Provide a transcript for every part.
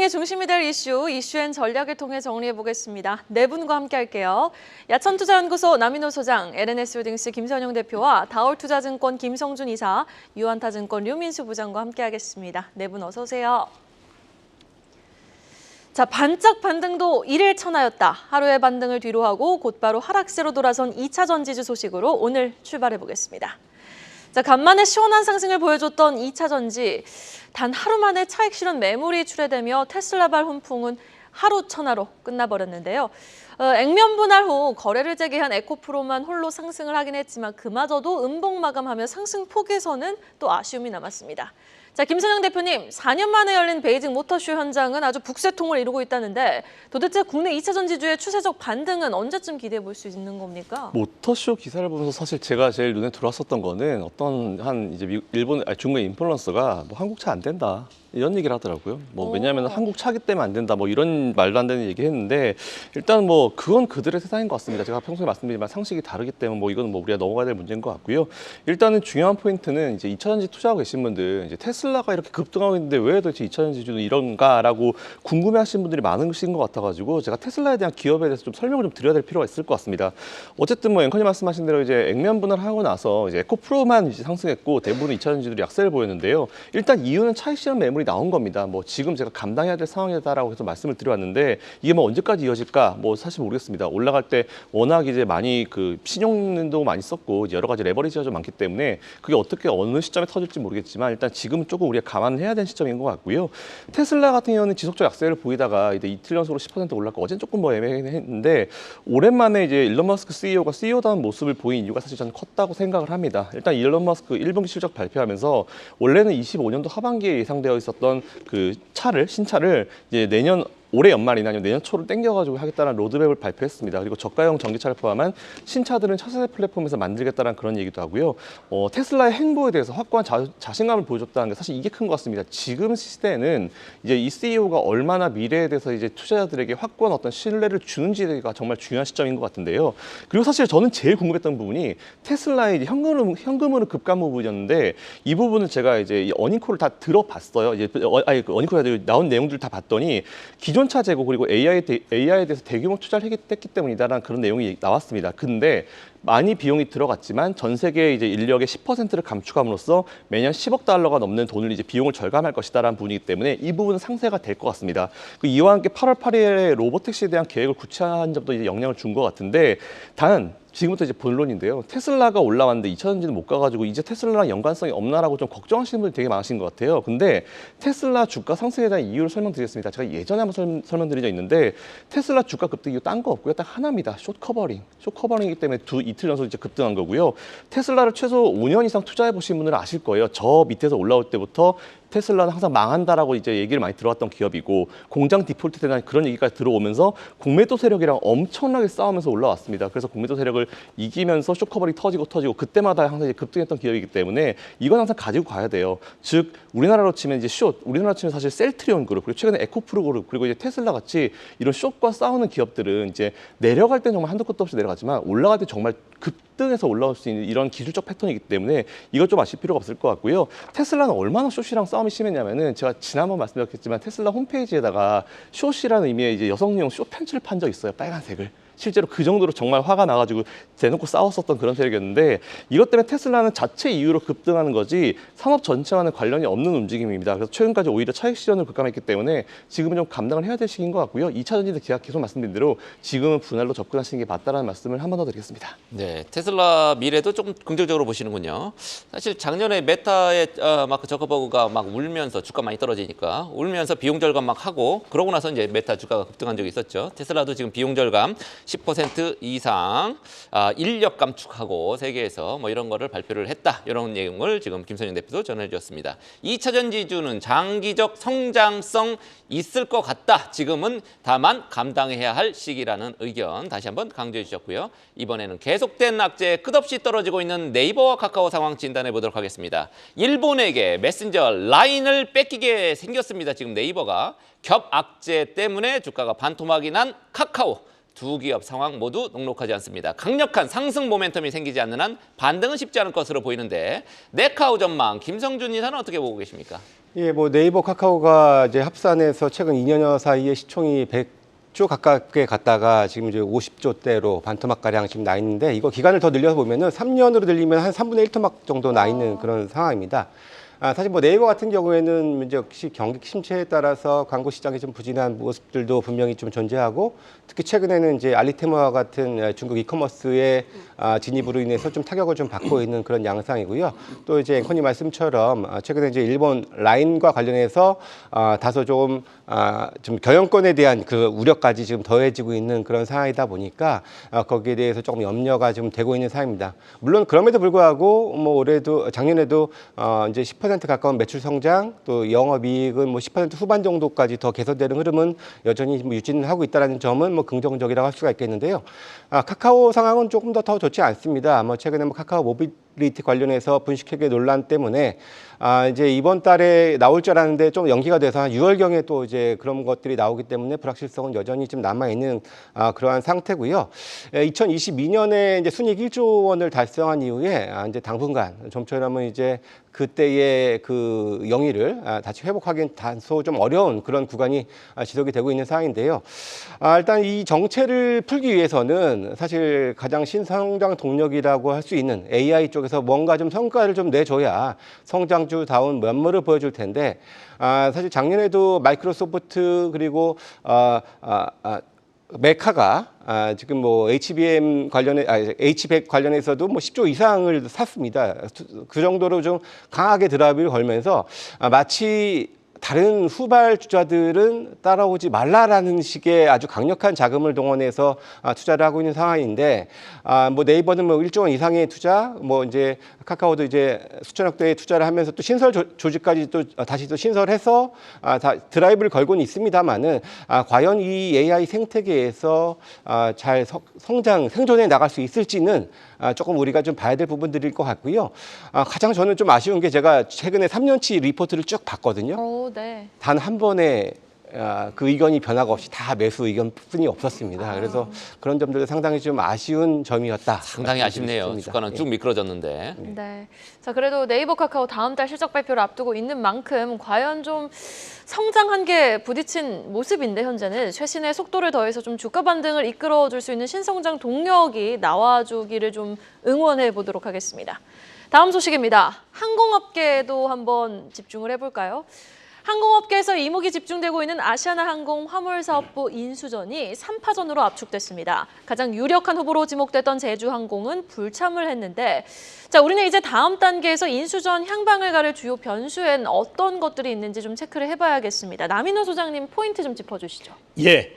경쟁의 중심이 될 이슈앤 전략을 통해 정리해보겠습니다. 네 분과 함께 할게요. 야천투자연구소 남인호 소장, LNS홀딩스 김선용 대표와 다올투자증권 김성준 이사, 유한타증권 류민수 부장과 함께 하겠습니다. 네 분 어서 오세요. 자, 반짝 반등도 1일 천하였다. 하루의 반등을 뒤로하고 곧바로 하락세로 돌아선 2차 전지주 소식으로 오늘 출발해보겠습니다. 자, 간만에 시원한 상승을 보여줬던 2차 전지. 단 하루 만에 차익 실현 매물이 출회되며 테슬라발 훈풍은 하루 천하로 끝나버렸는데요. 액면 분할 후 거래를 재개한 에코프로만 홀로 상승을 하긴 했지만 그마저도 음봉 마감하며 상승 폭에서는 또 아쉬움이 남았습니다. 자, 김선영 대표님, 4년 만에 열린 베이징 모터쇼 현장은 아주 북새통을 이루고 있다는데 도대체 국내 2차 전지주의 추세적 반등은 언제쯤 기대해 볼 수 있는 겁니까? 모터쇼 기사를 보면서 사실 제가 제일 눈에 들어왔었던 거는 어떤 이제 중국 인플루언서가 뭐 한국 차 안 된다. 이런 얘기를 하더라고요. 왜냐하면 한국 차기 때문에 안 된다. 이런 말도 안 되는 얘기 했는데 일단 그건 그들의 세상인 것 같습니다. 제가 평소에 말씀드리지만 상식이 다르기 때문에 이건 우리가 넘어가야 될 문제인 것 같고요. 일단은 중요한 포인트는 이제 2차전지 투자하고 계신 분들 이제 테슬라가 이렇게 급등하고 있는데 왜 도대체 2차전지주는 이런가라고 궁금해하시는 분들이 많으신 것 같아가지고 제가 테슬라에 대한 기업에 대해서 좀 설명을 좀 드려야 될 필요가 있을 것 같습니다. 어쨌든 앵커님 말씀하신 대로 이제 액면 분할하고 나서 이제 에코프로만 이제 상승했고 대부분 2차전지들이 약세를 보였는데요. 일단 이유는 차익 실현 매물이 나온 겁니다. 지금 제가 감당해야 될 상황이다라고 해서 말씀을 드려왔는데 이게 언제까지 이어질까 사실 모르겠습니다. 올라갈 때 워낙 이제 많이 신용도 많이 썼고 여러 가지 레버리지가 좀 많기 때문에 그게 어떻게 어느 시점에 터질지 모르겠지만 일단 지금은 조금 우리가 감안해야 되는 시점인 것 같고요. 테슬라 같은 경우는 지속적 약세를 보이다가 이제 이틀 연속으로 10% 올랐고 어제는 조금 애매했는데 오랜만에 이제 일론 머스크 CEO가 CEO다운 모습을 보인 이유가 사실 저는 컸다고 생각을 합니다. 일단 일론 머스크 1분기 실적 발표하면서 원래는 25년도 하반기에 예상되어 있었던 신차를 이제 올해 연말이나 아니면 내년 초를 땡겨가지고 하겠다는 로드맵을 발표했습니다. 그리고 저가형 전기차를 포함한 신차들은 차세대 플랫폼에서 만들겠다는 그런 얘기도 하고요. 테슬라의 행보에 대해서 확고한 자신감을 보여줬다는 게 사실 이게 큰 것 같습니다. 지금 시대에는 이제 이 CEO가 얼마나 미래에 대해서 이제 투자자들에게 확고한 어떤 신뢰를 주는지가 정말 중요한 시점인 것 같은데요. 그리고 사실 저는 제일 궁금했던 부분이 테슬라의 이제 현금으로 급감 부분이었는데 이 부분은 제가 이제 어닝콜을 다 들어봤어요. 이제 어닝콜에 나온 내용들을 다 봤더니 기존 차 재고 그리고 AI에 대해서 대규모 투자를 했기 때문이다라는 그런 내용이 나왔습니다. 근데 많이 비용이 들어갔지만 전 세계 이제 인력의 10%를 감축함으로써 매년 10억 달러가 넘는 돈을 이제 비용을 절감할 것이다라는 부분이기 때문에 이 부분은 상쇄가 될 것 같습니다. 이와 함께 8월 8일에 로보택시에 대한 계획을 구체화한 점도 이제 영향을 준 것 같은데 단 지금부터 이제 본론인데요. 테슬라가 올라왔는데 2차전지는 못 가가지고 이제 테슬라랑 연관성이 없나라고 좀 걱정하시는 분들이 되게 많으신 것 같아요. 근데 테슬라 주가 상승에 대한 이유를 설명드리겠습니다. 제가 예전에 한번 설명드린 적 있는데 테슬라 주가 급등 이유 딴 거 없고요. 딱 하나입니다. 숏 커버링이기 때문에 이틀 연속 이제 급등한 거고요. 테슬라를 최소 5년 이상 투자해 보신 분들은 아실 거예요. 저 밑에서 올라올 때부터 테슬라는 항상 망한다라고 이제 얘기를 많이 들어왔던 기업이고 공장 디폴트에 대한 그런 얘기까지 들어오면서 공매도 세력이랑 엄청나게 싸우면서 올라왔습니다. 그래서 공매도 세력을 이기면서 숏커버링 터지고 그때마다 항상 이제 급등했던 기업이기 때문에 이건 항상 가지고 가야 돼요. 즉 우리나라로 치면 이제 우리나라로 치면 사실 셀트리온 그룹 그리고 최근에 에코프로 그룹 그리고 이제 테슬라 같이 이런 숏과 싸우는 기업들은 이제 내려갈 때 정말 한도 끝도 없이 내려가지만 올라갈 때 정말 급등해서 올라올 수 있는 이런 기술적 패턴이기 때문에 이것 좀 아실 필요가 없을 것 같고요. 테슬라는 얼마나 숏이랑 싸움이 심했냐면은 제가 지난번 말씀드렸겠지만 테슬라 홈페이지에다가 숏이라는 의미의 이제 여성용 숏 팬츠를 판 적 있어요. 빨간색을. 실제로 그 정도로 정말 화가 나가지고 대놓고 싸웠었던 그런 세력이었는데 이것 때문에 테슬라는 자체 이유로 급등하는 거지 산업 전체와는 관련이 없는 움직임입니다. 그래서 최근까지 오히려 차익 실현을 급감했기 때문에 지금은 좀 감당을 해야 될 시기인 것 같고요. 2차 전지도 제가 계속 말씀드린 대로 지금은 분할로 접근하시는 게 맞다라는 말씀을 한 번 더 드리겠습니다. 네, 테슬라 미래도 조금 긍정적으로 보시는군요. 사실 작년에 메타의 마크 저커버그가 막 울면서 주가 많이 떨어지니까 울면서 비용 절감 막 하고 그러고 나서 이제 메타 주가가 급등한 적이 있었죠. 테슬라도 지금 비용 절감 10% 이상 인력 감축하고 세계에서 이런 거를 발표를 했다. 이런 내용을 지금 김선영 대표도 전해주었습니다. 2차 전지주는 장기적 성장성 있을 것 같다. 지금은 다만 감당해야 할 시기라는 의견 다시 한번 강조해 주셨고요. 이번에는 계속된 악재에 끝없이 떨어지고 있는 네이버와 카카오 상황 진단해 보도록 하겠습니다. 일본에게 메신저 라인을 뺏기게 생겼습니다. 지금 네이버가 겹 악재 때문에 주가가 반토막이 난 카카오. 두 기업 상황 모두 녹록하지 않습니다. 강력한 상승 모멘텀이 생기지 않는 한 반등은 쉽지 않을 것으로 보이는데 네카오 전망 김성준 이사는 어떻게 보고 계십니까? 예, 뭐 네이버 카카오가 이제 합산해서 최근 2년여 사이에 시총이 100조 가깝게 갔다가 지금 이제 50조대로 반토막 가량 지금 나 있는데, 이거 기간을 더 늘려서 보면은 3년으로 늘리면 한 3분의 1토막 정도 나 있는 그런 상황입니다. 사실 뭐 네이버 같은 경우에는 이제 역시 경기 침체에 따라서 광고 시장이 좀 부진한 모습들도 분명히 좀 존재하고, 특히 최근에는 이제 알리테마와 같은 중국 이커머스의 진입으로 인해서 좀 타격을 좀 받고 있는 그런 양상이고요. 또 이제 앵커님 말씀처럼 최근에 이제 일본 라인과 관련해서 다소 좀 경영권에 대한 그 우려까지 지금 더해지고 있는 그런 상황이다 보니까 거기에 대해서 조금 염려가 좀 되고 있는 상황입니다. 물론 그럼에도 불구하고 뭐 올해도 작년에도 이제 10% 가까운 매출 성장, 또 영업이익은 뭐 10% 후반 정도까지 더 개선되는 흐름은 여전히 뭐 유지는 하고 있다는 점은 뭐 긍정적이라고 할 수가 있겠는데요. 카카오 상황은 조금 더 좋지 않습니다. 뭐 최근에 뭐 카카오 모빌리티 관련해서 분식회계 논란 때문에 이제 이번 달에 나올 줄 알았는데 좀 연기가 돼서 한 6월경에 또 이제 그런 것들이 나오기 때문에 불확실성은 여전히 좀 남아 있는 그러한 상태고요. 2022년에 이제 순이익 1조 원을 달성한 이후에 이제 당분간 좀처럼은 이제 그때의 그 영위를 다시 회복하기는 다소 좀 어려운 그런 구간이 지속이 되고 있는 상황인데요. 일단 이 정체를 풀기 위해서는 사실 가장 신성장 동력이라고 할 수 있는 AI 쪽에서 뭔가 좀 성과를 좀 내줘야 성장주다운 면모를 보여줄 텐데, 사실 작년에도 마이크로소프트 그리고 메카가 지금 뭐 HBM 관련해 H100 관련해서도 뭐 10조 이상을 샀습니다. 그 정도로 좀 강하게 드라이브를 걸면서 마치 다른 후발 투자들은 따라오지 말라라는 식의 아주 강력한 자금을 동원해서 투자를 하고 있는 상황인데, 뭐 네이버는 뭐 1조 원 이상의 투자, 뭐 이제 카카오도 이제 수천억 대의 투자를 하면서 또 신설 조직까지 또 다시 또 신설해서 다 드라이브를 걸고는 있습니다만은 과연 이 AI 생태계에서 잘 생존해 나갈 수 있을지는 조금 우리가 좀 봐야 될 부분들일 것 같고요. 가장 저는 좀 아쉬운 게, 제가 최근에 3년치 리포트를 쭉 봤거든요. 네. 단 한 번에 그 의견이 변화가 없이 다 매수 의견뿐이 없었습니다. 그래서 그런 점들도 상당히 좀 아쉬운 점이었다. 상당히 아쉽네요. 주가는 쭉 미끄러졌는데. 네. 자, 그래도 네이버 카카오 다음 달 실적 발표를 앞두고 있는 만큼 과연 좀 성장 한계에 부딪힌 모습인데, 현재는 최신의 속도를 더해서 좀 주가 반등을 이끌어줄 수 있는 신성장 동력이 나와주기를 좀 응원해 보도록 하겠습니다. 다음 소식입니다. 항공업계에도 한번 집중을 해볼까요? 항공업계에서 이목이 집중되고 있는 아시아나항공 화물사업부 인수전이 3파전으로 압축됐습니다. 가장 유력한 후보로 지목됐던 제주항공은 불참을 했는데, 자, 우리는 이제 다음 단계에서 인수전 향방을 가를 주요 변수엔 어떤 것들이 있는지 좀 체크를 해봐야겠습니다. 남인호 소장님, 포인트 좀 짚어주시죠. 예.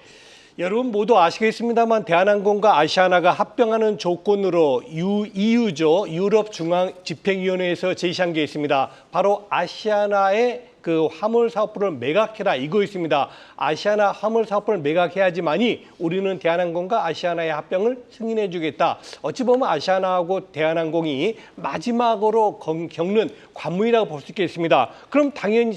여러분 모두 아시겠습니다만 대한항공과 아시아나가 합병하는 조건으로 EU죠. 유럽중앙집행위원회에서 제시한 게 있습니다. 바로 아시아나의 그 화물 사업부를 매각해라, 이거 있습니다. 아시아나 화물 사업부를 매각해야지만이 우리는 대한항공과 아시아나의 합병을 승인해 주겠다. 어찌 보면 아시아나하고 대한항공이 마지막으로 겪는 관문이라고 볼 수 있겠습니다. 그럼 당연히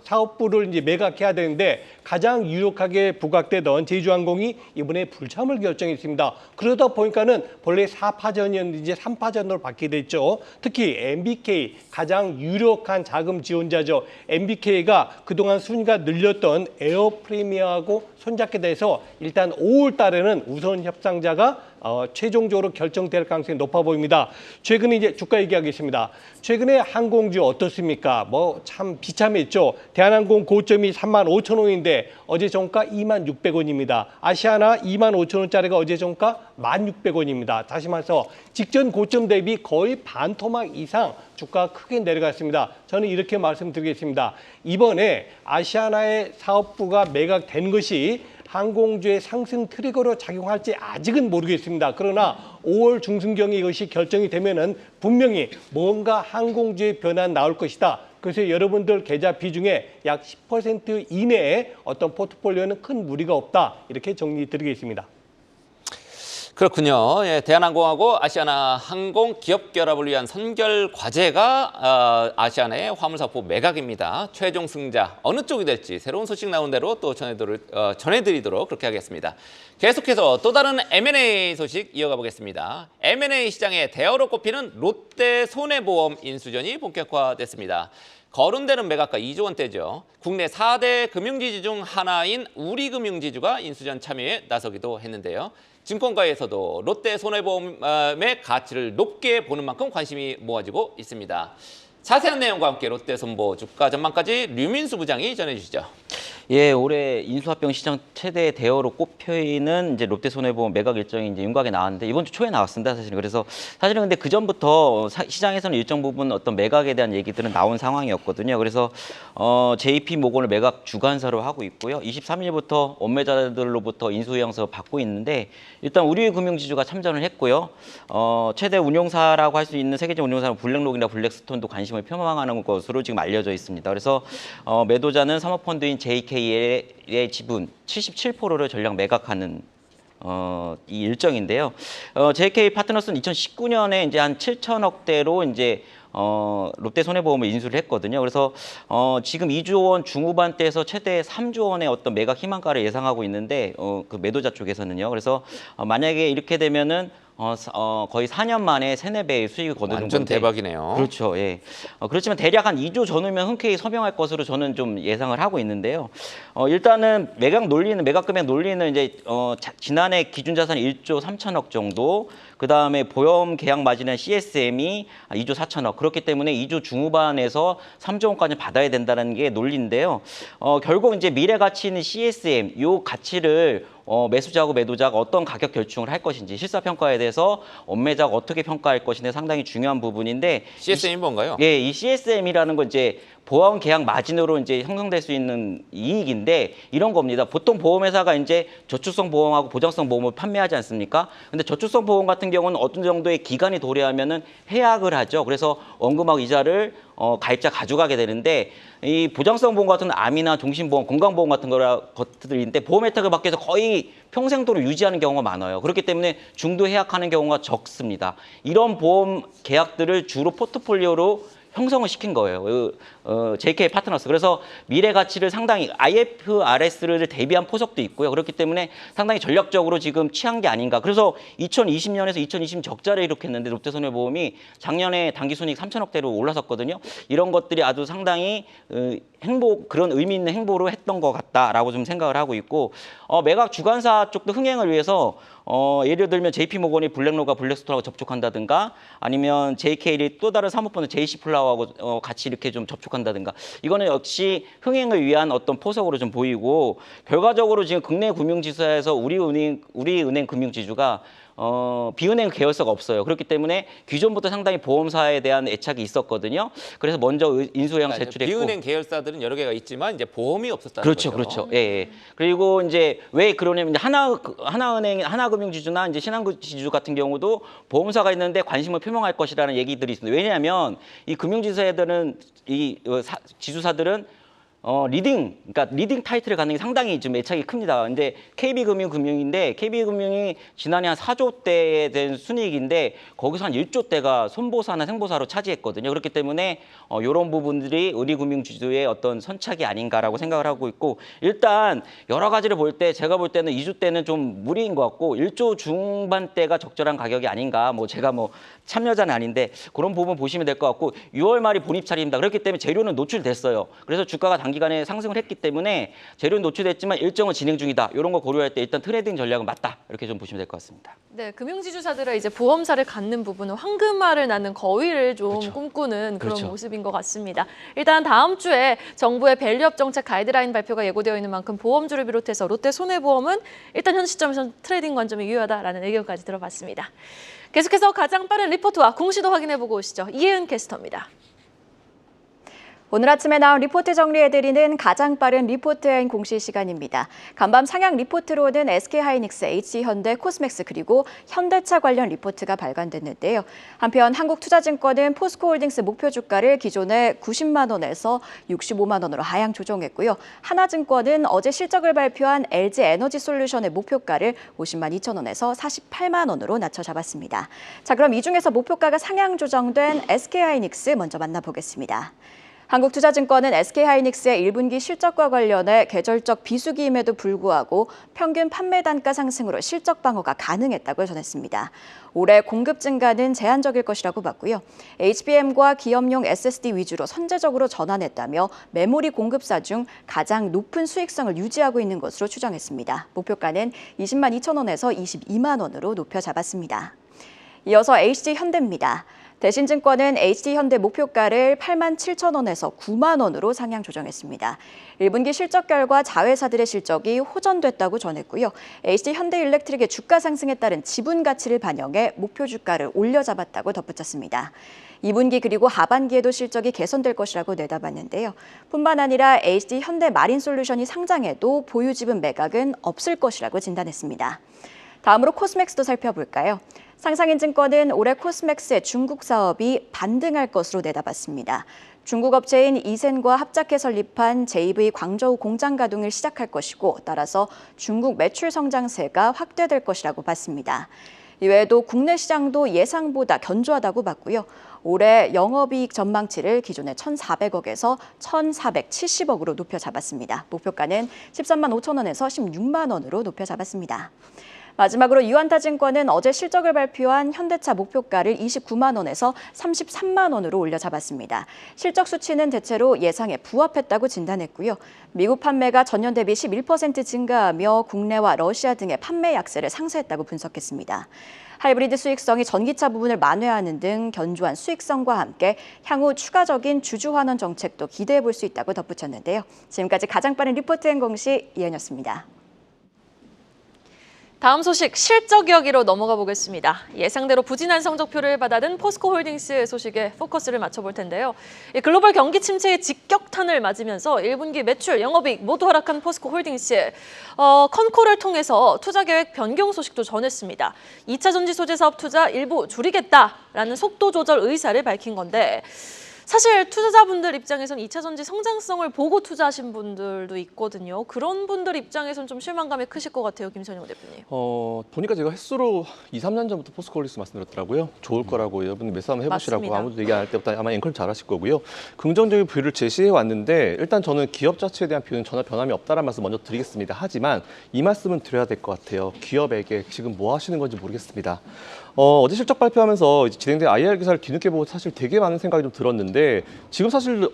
사업부를 이제 매각해야 되는데, 가장 유력하게 부각되던 제주항공이 이번에 불참을 결정했습니다. 그러다 보니까는 본래 4파전이었는데 이제 3파전으로 바뀌게 됐죠. 특히 MBK, 가장 유력한 자금 지원자죠. MBK가 그동안 순위가 늘렸던 에어프리미어하고 손잡게 돼서 일단 5월 달에는 우선 협상자가 최종적으로 결정될 가능성이 높아 보입니다. 최근에 이제 주가 얘기하겠습니다. 최근에 항공주 어떻습니까? 뭐 참 비참했죠. 대한항공 고점이 35,000원인데 어제 종가 26,600원입니다. 아시아나 25,000원짜리가 어제 종가 16,000원입니다. 다시 말해서 직전 고점 대비 거의 반토막 이상 주가가 크게 내려갔습니다. 저는 이렇게 말씀드리겠습니다. 이번에 아시아나의 사업부가 매각된 것이 항공주의 상승 트리거로 작용할지 아직은 모르겠습니다. 그러나 5월 중순경에 이것이 결정이 되면은 분명히 뭔가 항공주의 변화는 나올 것이다. 그래서 여러분들 계좌 비중에 약 10% 이내에 어떤 포트폴리오는 큰 무리가 없다. 이렇게 정리 드리겠습니다. 그렇군요. 예, 대한항공하고 아시아나항공 기업 결합을 위한 선결 과제가 아시아나의 화물사포 매각입니다. 최종 승자 어느 쪽이 될지 새로운 소식 나온 대로 또 전해드리도록 그렇게 하겠습니다. 계속해서 또 다른 M&A 소식 이어가 보겠습니다. M&A 시장의 대어로 꼽히는 롯데 손해보험 인수전이 본격화됐습니다. 거론되는 매각가 2조 원대죠. 국내 4대 금융지주 중 하나인 우리금융지주가 인수전 참여에 나서기도 했는데요. 증권가에서도 롯데 손해보험의 가치를 높게 보는 만큼 관심이 모아지고 있습니다. 자세한 내용과 함께 롯데손보 주가 전망까지 류민수 부장이 전해주시죠. 예, 올해 인수합병 시장 최대 대어로 꼽혀있는 이제 롯데손해보험 매각 일정이 이제 윤곽에 나왔는데 이번 주 초에 나왔습니다, 사실은. 그래서 사실은 근데 그 전부터 시장에서는 일정 부분 어떤 매각에 대한 얘기들은 나온 상황이었거든요. 그래서 JP 모건을 매각 주관사로 하고 있고요. 23일부터 원매자들로부터 인수 의향서 받고 있는데 일단 우리금융지주가 참전을 했고요. 최대 운용사라고 할 수 있는 세계적 운용사는 블랙록이나 블랙스톤도 관심을 표명하는 것으로 지금 알려져 있습니다. 그래서 매도자는 사모펀드인 JK의 지분 77%를 전량 매각하는 이 일정인데요. JK 파트너스는 2019년에 이제 한 7천억대로 이제 롯데손해보험을 인수를 했거든요. 그래서 지금 2조 원 중후반대에서 최대 3조 원의 어떤 매각 희망가를 예상하고 있는데 그 매도자 쪽에서는요. 그래서 만약에 이렇게 되면은 거의 4년 만에 3~4배의 수익을 거두는 완전 건데 대박이네요. 그렇죠. 예. 그렇지만 대략 한 2조 전후면 흔쾌히 서명할 것으로 저는 좀 예상을 하고 있는데요. 일단은 매각 금액 논리는 이제 지난해 기준 자산 1조 3천억 정도, 그 다음에 보험 계약 마진한 CSM이 2조 4천억. 그렇기 때문에 2조 중후반에서 3조 원까지 받아야 된다는 게 논리인데요. 결국 이제 미래 가치는 CSM, 요 가치를 매수자하고 매도자가 어떤 가격 결정을 할 것인지 실사평가에 대해서 원매자가 어떻게 평가할 것인지 상당히 중요한 부분인데 CSM이 뭔가요? 예, 이 CSM이라는 건 이제 보험 계약 마진으로 이제 형성될 수 있는 이익인데 이런 겁니다. 보통 보험회사가 이제 저축성 보험하고 보장성 보험을 판매하지 않습니까? 근데 저축성 보험 같은 경우는 어떤 정도의 기간이 도래하면은 해약을 하죠. 그래서 원금하고 이자를 가입자 가져가게 되는데 이 보장성 보험 같은 암이나 종신보험, 건강보험 같은 것들인데 보험 혜택을 받기 위해서 거의 평생도록 유지하는 경우가 많아요. 그렇기 때문에 중도 해약하는 경우가 적습니다. 이런 보험 계약들을 주로 포트폴리오로 형성을 시킨 거예요. JK 파트너스. 그래서 미래 가치를 상당히 IFRS를 대비한 포석도 있고요. 그렇기 때문에 상당히 전략적으로 지금 취한 게 아닌가. 그래서 2020년에서 2020년 적자를 이룩했는데 롯데손해보험이 작년에 당기순이익 3천억대로 올라섰거든요. 이런 것들이 아주 상당히 그런 의미 있는 행보로 했던 것 같다라고 좀 생각을 하고 있고 매각 주관사 쪽도 흥행을 위해서 예를 들면 JP모건이 블랙록과 블랙스톤하고 접촉한다든가 아니면 JK이 또 다른 사모펀드 JC플라워하고 같이 이렇게 좀 접촉한다든가 이거는 역시 흥행을 위한 어떤 포석으로 좀 보이고 결과적으로 지금 국내 금융지수에서 우리은행 금융지주가 비은행 계열사가 없어요. 그렇기 때문에 기존부터 상당히 보험사에 대한 애착이 있었거든요. 그래서 먼저 인수의향 제출했고 비은행 계열사들은 여러 개가 있지만 이제 보험이 없었다는 그렇죠, 거죠. 그렇죠. 예, 예. 그리고 이제 왜 그러냐면 하나은행, 하나금융지주나 이제 신한지주 같은 경우도 보험사가 있는데 관심을 표명할 것이라는 얘기들이 있습니다. 왜냐하면 이 금융지주사들은 지주사들은 그러니까 리딩 타이틀을 갖는 게 상당히 좀 애착이 큽니다. 근데 KB금융인데 KB금융이 지난해 한 4조대에 된 순이익인데 거기서 한 1조대가 손보사나 생보사로 차지했거든요. 그렇기 때문에 이런 부분들이 우리금융지주의 어떤 선착이 아닌가라고 생각을 하고 있고 일단 여러 가지를 볼 때 제가 볼 때는 2조 때는 좀 무리인 것 같고 1조 중반대가 적절한 가격이 아닌가. 제가 참여자는 아닌데 그런 부분 보시면 될 것 같고 6월 말이 본입찰입니다. 그렇기 때문에 재료는 노출됐어요. 그래서 주가가 단기간에 상승을 했기 때문에 재료는 노출됐지만 일정은 진행 중이다. 이런 거 고려할 때 일단 트레이딩 전략은 맞다. 이렇게 좀 보시면 될 것 같습니다. 네, 금융지주사들의 이제 보험사를 갖는 부분은 황금알을 낳는 거위를 좀 꿈꾸는 그런 그렇죠. 모습인 것 같습니다. 일단 다음 주에 정부의 밸류업 정책 가이드라인 발표가 예고되어 있는 만큼 보험주를 비롯해서 롯데손해보험은 일단 현 시점에서는 트레이딩 관점이 유효하다라는 의견까지 들어봤습니다. 계속해서 가장 빠른 리포트와 공시도 확인해보고 오시죠. 이혜은 캐스터입니다. 오늘 아침에 나온 리포트 정리해드리는 가장 빠른 리포트앤 공시 시간입니다. 간밤 상향 리포트로는 SK하이닉스, HD현대, 코스맥스 그리고 현대차 관련 리포트가 발간됐는데요. 한편 한국투자증권은 포스코홀딩스 목표 주가를 기존의 90만 원에서 65만 원으로 하향 조정했고요. 하나증권은 어제 실적을 발표한 LG에너지솔루션의 목표가를 50만 2천 원에서 48만 원으로 낮춰 잡았습니다. 자, 그럼 이 중에서 목표가가 상향 조정된 SK하이닉스 먼저 만나보겠습니다. 한국투자증권은 SK하이닉스의 1분기 실적과 관련해 계절적 비수기임에도 불구하고 평균 판매 단가 상승으로 실적 방어가 가능했다고 전했습니다. 올해 공급 증가는 제한적일 것이라고 봤고요. HBM과 기업용 SSD 위주로 선제적으로 전환했다며 메모리 공급사 중 가장 높은 수익성을 유지하고 있는 것으로 추정했습니다. 목표가는 20만 2천 원에서 22만 원으로 높여 잡았습니다. 이어서 HD현대입니다. 대신증권은 HD현대 목표가를 8만 7천 원에서 9만 원으로 상향 조정했습니다. 1분기 실적 결과 자회사들의 실적이 호전됐다고 전했고요. HD현대일렉트릭의 주가 상승에 따른 지분 가치를 반영해 목표 주가를 올려잡았다고 덧붙였습니다. 2분기 그리고 하반기에도 실적이 개선될 것이라고 내다봤는데요. 뿐만 아니라 HD현대마린솔루션이 상장해도 보유 지분 매각은 없을 것이라고 진단했습니다. 다음으로 코스맥스도 살펴볼까요? 상상인증권은 올해 코스맥스의 중국 사업이 반등할 것으로 내다봤습니다. 중국 업체인 이센과 합작해 설립한 JV 광저우 공장 가동을 시작할 것이고 따라서 중국 매출 성장세가 확대될 것이라고 봤습니다. 이외에도 국내 시장도 예상보다 견조하다고 봤고요. 올해 영업이익 전망치를 기존의 1,400억에서 1,470억으로 높여 잡았습니다. 목표가는 13만 5천 원에서 16만 원으로 높여 잡았습니다. 마지막으로 유한타증권은 어제 실적을 발표한 현대차 목표가를 29만 원에서 33만 원으로 올려 잡았습니다. 실적 수치는 대체로 예상에 부합했다고 진단했고요. 미국 판매가 전년 대비 11% 증가하며 국내와 러시아 등의 판매 약세를 상쇄했다고 분석했습니다. 하이브리드 수익성이 전기차 부분을 만회하는 등 견조한 수익성과 함께 향후 추가적인 주주 환원 정책도 기대해 볼 수 있다고 덧붙였는데요. 지금까지 가장 빠른 리포트앤 공시 이현이었습니다. 다음 소식 실적 이야기로 넘어가 보겠습니다. 예상대로 부진한 성적표를 받아든 포스코홀딩스 소식에 포커스를 맞춰볼 텐데요. 글로벌 경기 침체의 직격탄을 맞으면서 1분기 매출, 영업이익 모두 하락한 포스코홀딩스. 컨콜을 통해서 투자 계획 변경 소식도 전했습니다. 2차 전지 소재 사업 투자 일부 줄이겠다라는 속도 조절 의사를 밝힌 건데 사실 투자자분들 입장에선 2차 전지 성장성을 보고 투자하신 분들도 있거든요. 그런 분들 입장에선 좀 실망감이 크실 것 같아요, 김선영 대표님. 보니까 제가 횟수로 2, 3년 전부터 포스코홀딩스 말씀드렸더라고요. 좋을 거라고 여러분들 매수 한번 해보시라고 맞습니다. 아무도 얘기 안 할 때부터 아마 앵커를 잘 하실 거고요. 긍정적인 뷰를 제시해 왔는데 일단 저는 기업 자체에 대한 뷰는 전혀 변함이 없다는 말씀 먼저 드리겠습니다. 하지만 이 말씀은 드려야 될 것 같아요. 기업에게 지금 뭐 하시는 건지 모르겠습니다. 어제 실적 발표하면서 진행된 IR 기사를 뒤늦게 보고 사실 되게 많은 생각이 좀 들었는데 지금 사실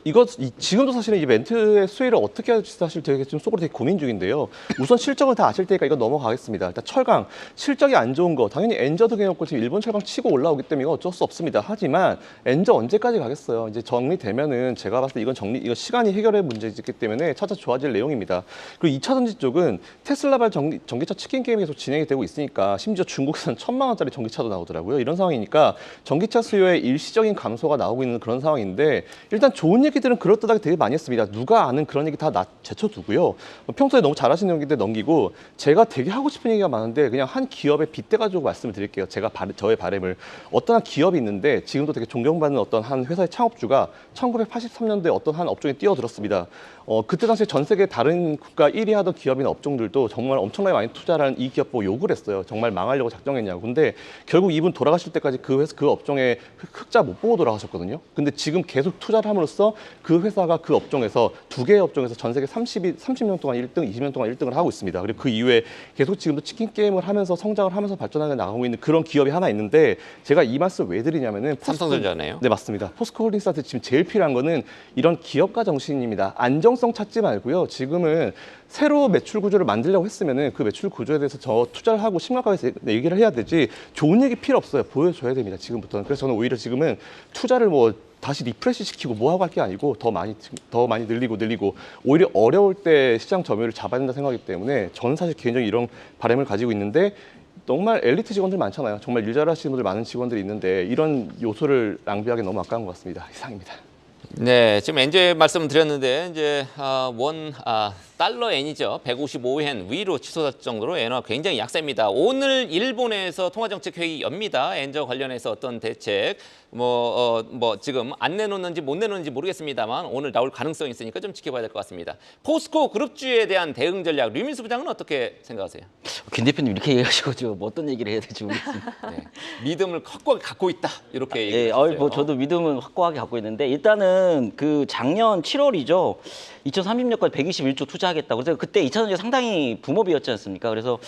지금도 사실은 이 멘트의 수위를 어떻게 할지 사실 되게 좀 속으로 되게 고민 중인데요. 우선 실적을 다 아실 테니까 이거 넘어가겠습니다. 일단 철강 실적이 안 좋은 거 당연히 엔저 등에 놓고 지금 일본 철강 치고 올라오기 때문에 이거 어쩔 수 없습니다. 하지만 엔저 언제까지 가겠어요? 이제 정리되면은 제가 봤을 때 이건 시간이 해결의 문제이기 때문에 차차 좋아질 내용입니다. 그리고 2차 전지 쪽은 테슬라발 전기차 치킨 게임이 계속 진행이 되고 있으니까 심지어 중국에서는 1,000만 원짜리 전기차도 나오더라고요. 이런 상황이니까 전기차 수요의 일시적인 감소가 나오고 있는 그런 상황인데 일단 좋은 얘기들은 그럴듯하게 되게 많이 했습니다. 누가 아는 그런 얘기 다 제쳐두고요. 평소에 너무 잘하시는 얘기들 넘기고 제가 되게 하고 싶은 얘기가 많은데 그냥 한 기업에 빗대가지고 말씀을 드릴게요. 저의 바람을. 어떤 한 기업이 있는데 지금도 되게 존경받는 어떤 한 회사의 창업주가 1983년도에 어떤 한 업종에 뛰어들었습니다. 그때 당시에 전 세계 다른 국가 1위 하던 기업이나 업종들도 정말 엄청나게 많이 투자를 이 기업 보고 욕을 했어요. 정말 망하려고 작정했냐고. 근데 결국 이분 돌아가실 때까지 그 업종에 흑자 못 보고 돌아가셨거든요. 근데 지금 계속 투자를 함으로써 그 회사가 그 업종에서 두 개의 업종에서 전 세계 30년 동안 1등, 20년 동안 1등을 하고 있습니다. 그리고 그 이후에 계속 지금도 치킨 게임을 하면서 성장을 하면서 발전하게 나가고 있는 그런 기업이 하나 있는데 제가 이 말씀을 왜 드리냐면은 삼성전자네요. 네, 맞습니다. 포스코홀딩스한테 지금 제일 필요한 거는 이런 기업가 정신입니다. 안정성 찾지 말고요. 지금은 새로 매출 구조를 만들려고 했으면은 그 매출 구조에 대해서 투자를 하고 심각하게 얘기를 해야 되지 좋은 얘기 필요 없어요. 보여줘야 됩니다. 지금부터는. 그래서 저는 오히려 지금은 투자를 다시 리프레시 시키고 뭐 하고 할 게 아니고 더 많이 늘리고 오히려 어려울 때 시장 점유율을 잡아야 된다 생각이기 때문에 저는 사실 개인적인 이런 바람을 가지고 있는데 정말 엘리트 직원들 많잖아요. 정말 일 잘하시는 분들 많은 직원들이 있는데 이런 요소를 낭비하기 너무 아까운 것 같습니다. 이상입니다. 네, 지금 엔제 말씀드렸는데 이제 달러 엔이죠. 155엔 위로 치솟을 정도로 엔화가 굉장히 약세입니다. 오늘 일본에서 통화정책회의 엽니다. 엔저 관련해서 어떤 대책 지금 안 내놓는지 못 내놓는지 모르겠습니다만 오늘 나올 가능성이 있으니까 좀 지켜봐야 될 것 같습니다. 포스코 그룹주에 대한 대응 전략 류민수 부장은 어떻게 생각하세요? 김 대표님 이렇게 얘기하시고 좀 어떤 얘기를 해야 될지 모르겠습니다. 네, 믿음을 확고하게 갖고 있다 이렇게 예, 얘기했어요. 뭐 저도 믿음은 확고하게 갖고 있는데 일단은 그 작년 7월이죠. 2030년까지 121조 투자하겠다. 그래서 그때 2차전지 상당히 붐업이었지 않습니까? 그래서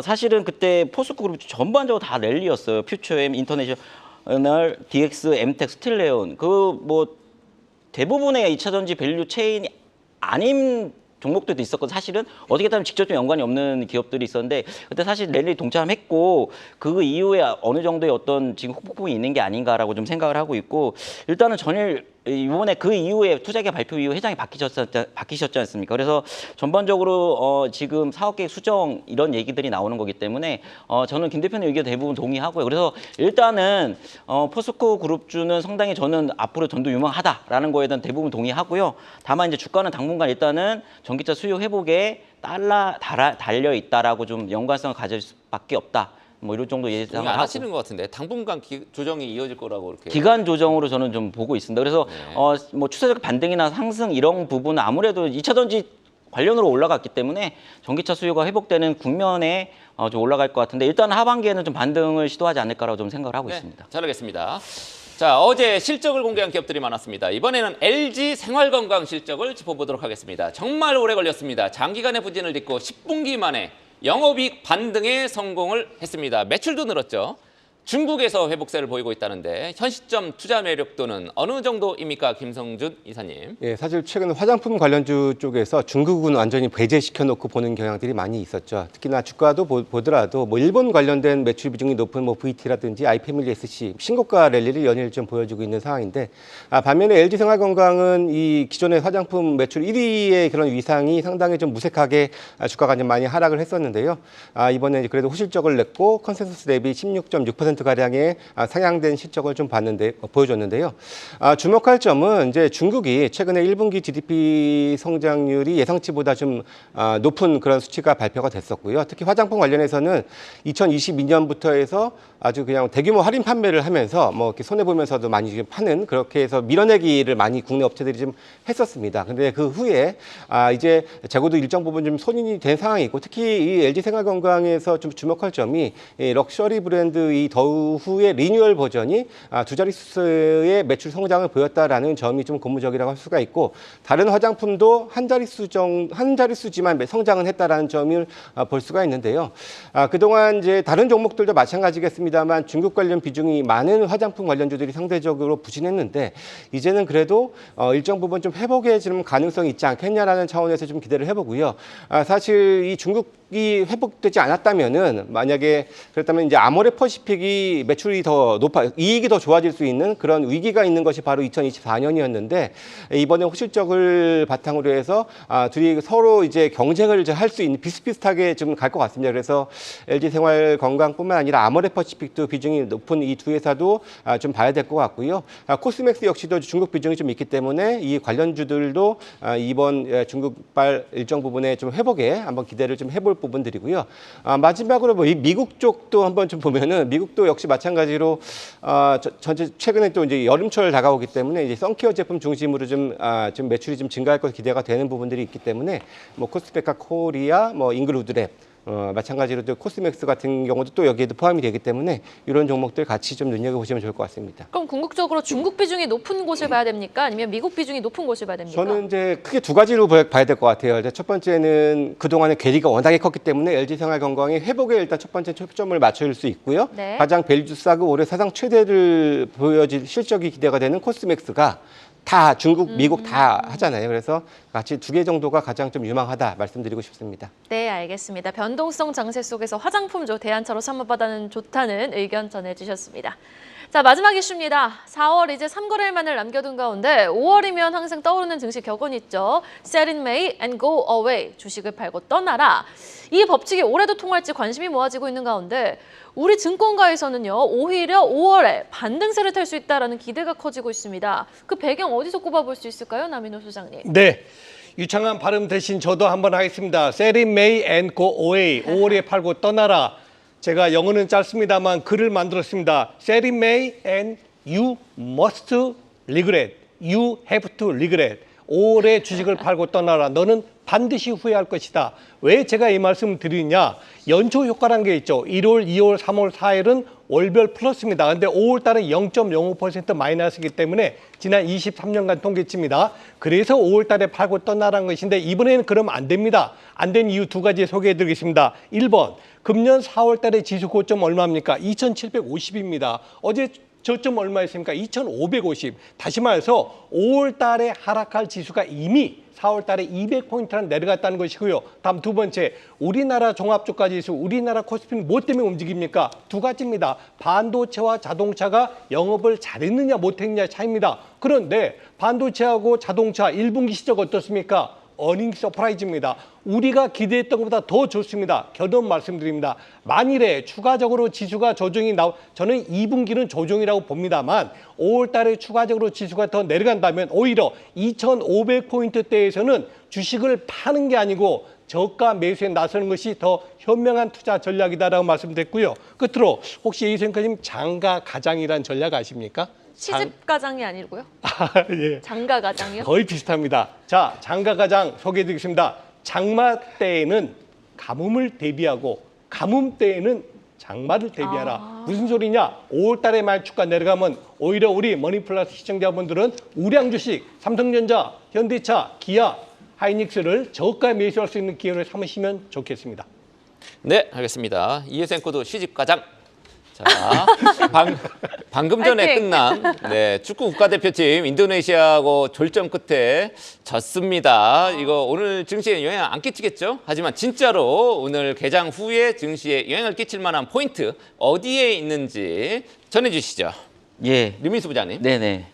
사실은 그때 포스코 그룹 전반적으로 다 랠리였어요. 퓨처엠, 인터내셔널, DX, 엠텍, 스틸레온 그 뭐 대부분의 2차전지 밸류 체인이 아닌 종목들도 있었고 사실은 어떻게 보면 직접적 연관이 없는 기업들이 있었는데 그때 사실 랠리 동참했고 그 이후에 어느 정도의 어떤 지금 후폭풍이 있는 게 아닌가라고 좀 생각을 하고 있고 일단은 전일 이번에 그 이후에 투자계 발표 이후 회장이 바뀌셨지 않습니까? 그래서 전반적으로 지금 사업 계획 수정 이런 얘기들이 나오는 거기 때문에 저는 김 대표님 의견 대부분 동의하고요. 그래서 일단은 포스코 그룹주는 상당히 저는 앞으로 전도 유망하다라는 거에 대한 대부분 동의하고요. 다만 이제 주가는 당분간 일단은 전기차 수요 회복에 달려 있다라고 좀 연관성을 가질 수밖에 없다. 뭐 이런 정도 예상을 안 하고. 하시는 것 같은데 당분간 조정이 이어질 거라고 이렇게. 기간 조정으로 저는 좀 보고 있습니다. 그래서 네. 뭐 추세적 반등이나 상승 이런 부분은 아무래도 2차 전지 관련으로 올라갔기 때문에 전기차 수요가 회복되는 국면에 좀 올라갈 것 같은데 일단 하반기에는 좀 반등을 시도하지 않을까라고 좀 생각을 하고 있습니다. 잘 알겠습니다. 자, 어제 실적을 공개한 기업들이 많았습니다. 이번에는 LG 생활건강 실적을 짚어보도록 하겠습니다. 정말 오래 걸렸습니다. 장기간의 부진을 딛고 10분기 만에 영업이익 반등에 성공을 했습니다. 매출도 늘었죠. 중국에서 회복세를 보이고 있다는데 현 시점 투자 매력도는 어느 정도입니까, 김성준 이사님? 예, 사실 최근 화장품 관련주 쪽에서 중국은 완전히 배제시켜 놓고 보는 경향들이 많이 있었죠. 특히나 주가도 보더라도 뭐 일본 관련된 매출 비중이 높은 뭐 VT라든지 아이패밀리 SC 신고가 랠리를 연일 좀 보여주고 있는 상황인데 반면에 LG생활건강은 이 기존의 화장품 매출 1위의 그런 위상이 상당히 좀 무색하게 주가가 좀 많이 하락을 했었는데요. 이번에 그래도 호실적을 냈고 컨센서스 대비 16.6% 가량의 상향된 실적을 좀 보여줬는데요. 주목할 점은 이제 중국이 최근에 1분기 GDP 성장률이 예상치보다 좀 높은 그런 수치가 발표가 됐었고요. 특히 화장품 관련해서는 2022년부터 해서 아주 그냥 대규모 할인 판매를 하면서 뭐 이렇게 손해 보면서도 많이 지금 파는 그렇게 해서 밀어내기를 많이 국내 업체들이 좀 했었습니다. 근데 그 후에 이제 재고도 일정 부분 좀 손인이 된 상황이고 특히 이 LG생활건강에서 좀 주목할 점이 이 럭셔리 브랜드 이 더후의 리뉴얼 버전이 두 자릿수의 매출 성장을 보였다라는 점이 좀 고무적이라고 할 수가 있고 다른 화장품도 한 자릿수지만 성장은 했다라는 점을 볼 수가 있는데요. 그동안 이제 다른 종목들도 마찬가지겠습니다만 중국 관련 비중이 많은 화장품 관련주들이 상대적으로 부진했는데 이제는 그래도 일정 부분 좀 회복의 지금 가능성이 있지 않겠냐라는 차원에서 좀 기대를 해보고요. 사실 이 중국이 회복되지 않았다면은 만약에 그렇다면 이제 아모레퍼시픽이 매출이 더 이익이 더 좋아질 수 있는 그런 위기가 있는 것이 바로 2024년이었는데 이번에 호실적을 바탕으로 해서 둘이 서로 이제 경쟁을 할 수 있는 비슷비슷하게 좀 갈 것 같습니다. 그래서 LG생활건강뿐만 아니라 아모레퍼시픽도 비중이 높은 이 두 회사도 좀 봐야 될 것 같고요. 코스맥스 역시도 중국 비중이 좀 있기 때문에 이 관련주들도 이번 중국발 일정 부분에 좀 회복에 한번 기대를 좀 해볼 부분들이고요. 마지막으로 뭐 이 미국 쪽도 한번 좀 보면은 미국도 역시 마찬가지로 전체 최근에 또 이제 여름철 다가오기 때문에 이제 선케어 제품 중심으로 좀 매출이 좀 증가할 것 기대가 되는 부분들이 있기 때문에 뭐 코스메카 코리아, 뭐 잉글우드랩 마찬가지로 또 코스맥스 같은 경우도 또 여기에도 포함이 되기 때문에 이런 종목들 같이 좀 눈여겨보시면 좋을 것 같습니다. 그럼 궁극적으로 중국 비중이 높은 곳을 봐야 됩니까? 아니면 미국 비중이 높은 곳을 봐야 됩니까? 저는 이제 크게 두 가지로 봐야 될 것 같아요. 첫 번째는 그동안의 괴리가 워낙에 컸기 때문에 LG생활건강이 회복에 일단 첫 번째 초점을 맞출 수 있고요. 네. 가장 밸류 싸고 올해 사상 최대를 보여질 실적이 기대가 되는 코스맥스가 다 중국, 미국 다 하잖아요. 그래서 같이 두 개 정도가 가장 좀 유망하다 말씀드리고 싶습니다. 네, 알겠습니다. 변동성 장세 속에서 화장품조 대안차로 삼아받아는 좋다는 의견 전해주셨습니다. 자, 마지막 이슈입니다. 4월 이제 3거래일만을 남겨둔 가운데 5월이면 항상 떠오르는 증시 격언 있죠. Sell in May and go away. 주식을 팔고 떠나라. 이 법칙이 올해도 통할지 관심이 모아지고 있는 가운데 우리 증권가에서는요. 오히려 5월에 반등세를 탈 수 있다는 기대가 커지고 있습니다. 그 배경 어디서 꼽아볼 수 있을까요? 남인호 소장님. 네. 유창한 발음 대신 저도 한번 하겠습니다. Sell in May and go away. 5월에 팔고 떠나라. 제가 영어는 짧습니다만 글을 만들었습니다. Sell in May and you must regret. You have to regret. 5월에 주식을 팔고 떠나라. 너는 반드시 후회할 것이다. 왜 제가 이 말씀을 드리냐? 연초 효과라는 게 있죠. 1월, 2월, 3월, 4일은 월별 플러스입니다. 근데 5월 달은 0.05% 마이너스이기 때문에 지난 23년간 통계치입니다. 그래서 5월 달에 팔고 떠나라는 것인데 이번에는 그러면 안 됩니다. 안 된 이유 두 가지 소개해 드리겠습니다. 1번, 금년 4월 달에 지수 고점 얼마입니까? 2750입니다. 어제 저점 얼마였습니까? 2550. 다시 말해서 5월 달에 하락할 지수가 이미 4월 달에 200포인트나 내려갔다는 것이고요. 다음 두 번째, 우리나라 종합주가지수, 우리나라 코스피는 뭐 때문에 움직입니까? 두 가지입니다. 반도체와 자동차가 영업을 잘했느냐 못했느냐 차이입니다. 그런데 반도체하고 자동차 1분기 실적 어떻습니까? 어닝 서프라이즈입니다. 우리가 기대했던 것보다 더 좋습니다. 결론 말씀드립니다. 만일에 추가적으로 지수가 조정이 저는 2분기는 조정이라고 봅니다만 5월 달에 추가적으로 지수가 더 내려간다면 오히려 2,500포인트대에서는 주식을 파는 게 아니고 저가 매수에 나서는 것이 더 현명한 투자 전략이다라고 말씀드렸고요. 끝으로 혹시 이생커님 장가 가장이란 전략 아십니까? 시집 가장이 아니고요. 예. 장가 가장이요? 거의 비슷합니다. 자, 장가 가장 소개해드리겠습니다. 장마 때에는 가뭄을 대비하고 가뭄 때에는 장마를 대비하라. 무슨 소리냐? 5월 달에 말주가 내려가면 오히려 우리 머니플러스 시청자분들은 우량 주식, 삼성전자, 현대차, 기아, 하이닉스를 저가에 매수할 수 있는 기회를 삼으시면 좋겠습니다. 네, 알겠습니다. 이해생코도 시집 가장. 자, 방금 전에 파이팅! 끝난 축구 국가대표팀 인도네시아하고 졸전 끝에 졌습니다. 이거 오늘 증시에 영향 안 끼치겠죠? 하지만 진짜로 오늘 개장 후에 증시에 영향을 끼칠 만한 포인트 어디에 있는지 전해주시죠. 예. 류민수 부장님. 네네.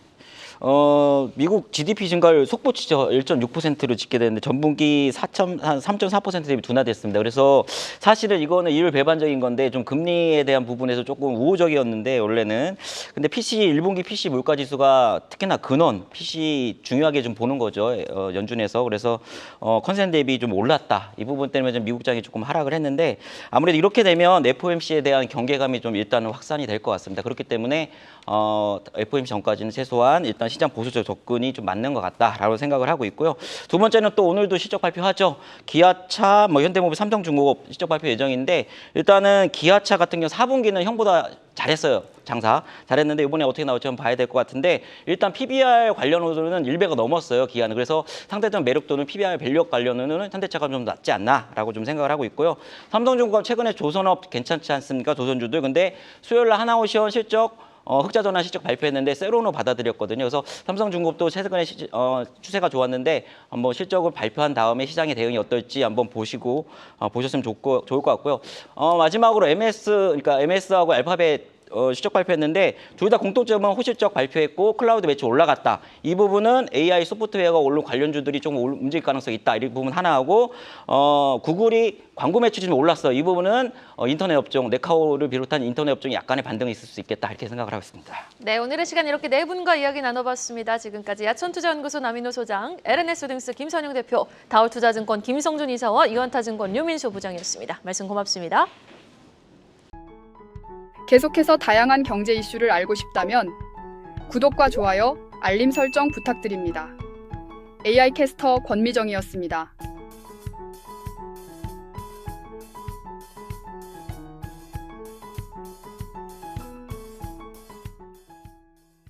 미국 GDP 증가율 속보치죠. 1.6%로 집계 됐는데 전분기 3.4% 대비 둔화됐습니다. 그래서 사실은 이거는 이율 배반적인 건데 좀 금리에 대한 부분에서 조금 우호적이었는데 원래는 근데 PC 1분기 PC 물가 지수가 특히나 근원 PC 중요하게 좀 보는 거죠. 연준에서 그래서 컨센 대비 좀 올랐다. 이 부분 때문에 좀 미국장이 조금 하락을 했는데 아무래도 이렇게 되면 FOMC에 대한 경계감이 좀 일단은 확산이 될 것 같습니다. 그렇기 때문에 FOMC 전까지는 최소한 일단 시장 보수적 접근이 좀 맞는 것 같다라고 생각을 하고 있고요. 두 번째는 또 오늘도 실적 발표하죠. 기아차, 현대모빌, 삼성중공업 실적 발표 예정인데 일단은 기아차 같은 경우 4분기는 형보다 잘했어요. 장사 잘했는데 이번에 어떻게 나올지 한번 봐야 될 것 같은데 일단 PBR 관련으로는 1배가 넘었어요. 기아는. 그래서 상대적 매력도는 PBR 밸류 관련으로는 현대차가 좀 낫지 않나라고 좀 생각을 하고 있고요. 삼성중공업 최근에 조선업 괜찮지 않습니까? 조선주들. 근데 수요일 날 하나오션 실적 흑자전환 실적 발표했는데 세로로 받아들였거든요. 그래서 삼성중공업도 최근에 추세가 좋았는데 한번 실적을 발표한 다음에 시장의 대응이 어떨지 한번 보셨으면 좋을 것 같고요. 마지막으로 그러니까 MS하고 알파벳 실적 발표했는데 둘 다 공통점은 호실적 발표했고 클라우드 매출 올라갔다. 이 부분은 AI 소프트웨어가 오른 관련주들이 좀 움직일 가능성이 있다. 이 부분 하나하고 구글이 광고 매출이 좀 올랐어. 이 부분은 인터넷 업종, 네카오를 비롯한 인터넷 업종이 약간의 반등이 있을 수 있겠다. 이렇게 생각을 하고 있습니다. 네, 오늘의 시간 이렇게 네 분과 이야기 나눠봤습니다. 지금까지 야천투자연구소 남인호 소장, LNS등스 김선용 대표, 다올투자증권 김성준 이사와 이원타증권 류민수 부장이었습니다. 말씀 고맙습니다. 계속해서 다양한 경제 이슈를 알고 싶다면 구독과 좋아요, 알림 설정 부탁드립니다. AI 캐스터 권미정이었습니다.